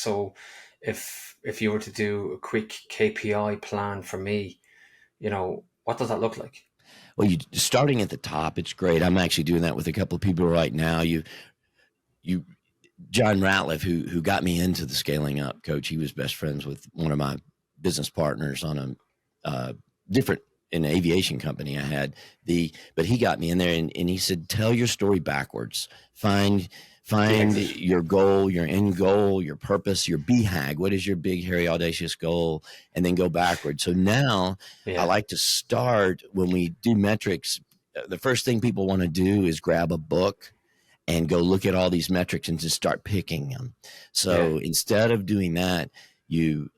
So if you were to do a quick KPI plan for me, what does that look like? Well, you starting at the top, it's great. I'm actually doing that with a couple of people right now. You John Ratliff, who got me into the scaling up coach, he was best friends with one of my business partners on a different in an aviation company I had. But he got me in there and he said, tell your story backwards. Find your goal, your end goal, your purpose, your BHAG. What is your big, hairy, audacious goal? And then go backwards. So now I like to start when we do metrics. The first thing people want to do is grab a book and go look at all these metrics and just start picking them. So instead of doing that, you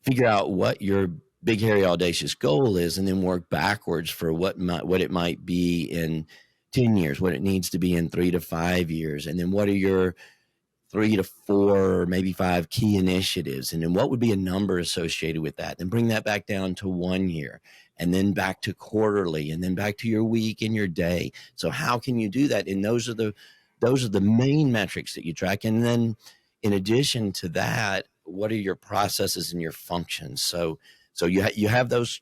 figure out what your big, hairy, audacious goal is, and then work backwards for what it might be in 10 years, what it needs to be in 3 to 5 years. And then what are your 3 to 4, maybe 5 key initiatives? And then what would be a number associated with that? And bring that back down to 1 year, and then back to quarterly, and then back to your week and your day. So how can you do that? And those are the main metrics that you track. And then in addition to that, what are your processes and your functions? So you have those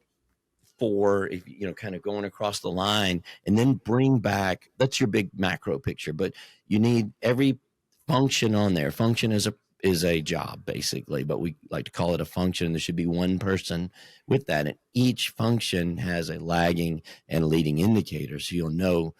4, if kind of going across the line, and then bring back, that's your big macro picture, but you need every function on there. Function is a job basically, but we like to call it a function. There should be one person with that, and each function has a lagging and leading indicator, so you'll know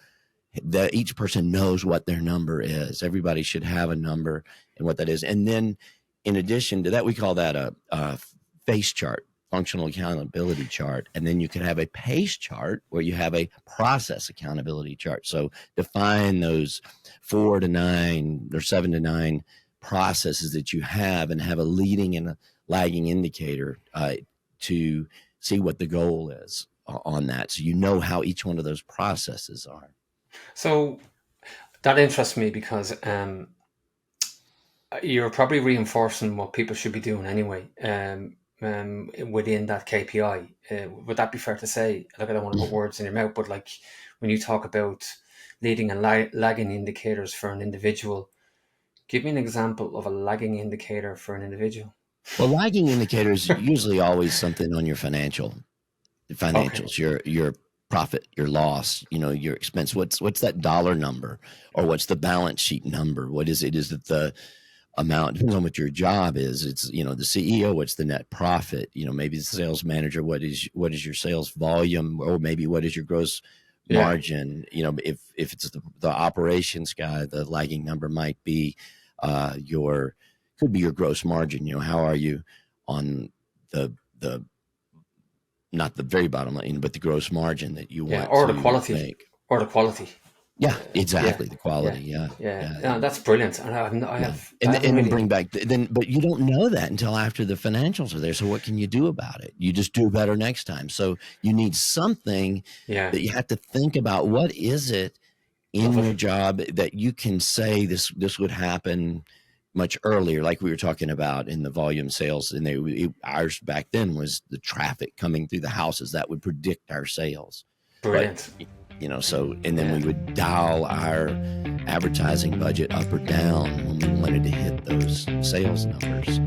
that each person knows what their number is. Everybody should have a number and what that is. And then in addition to that, we call that a face chart, functional accountability chart. And then you can have a pace chart where you have a process accountability chart. So define those 4 to 9 or 7 to 9 processes that you have, and have a leading and a lagging indicator to see what the goal is on that. So you know how each one of those processes are. So that interests me because you're probably reinforcing what people should be doing anyway. Within that KPI, would that be fair to say? Like, I don't want to put words in your mouth, but like when you talk about leading and lagging indicators for an individual, give me an example of a lagging indicator for an individual. Well, lagging indicators usually always something on your financials, okay. Your profit, your loss, your expense. What's that dollar number, or what's the balance sheet number? What is it? Is it the amount? Depends on what your job is. It's, the CEO, what's the net profit? Maybe the sales manager, what is your sales volume, or maybe what is your gross margin? If it's the operations guy, the lagging number might be could be your gross margin. How are you on the not the very bottom line, but the gross margin that you want or to the quality make. Or the quality. Yeah, exactly. The quality. Yeah. No, that's brilliant. And then bring back but you don't know that until after the financials are there. So what can you do about it? You just do better next time. So you need something that you have to think about. What is it in your job that you can say this would happen much earlier, like we were talking about in the volume sales, and ours back then was the traffic coming through the houses that would predict our sales. Brilliant. But, and then we would dial our advertising budget up or down when we wanted to hit those sales numbers.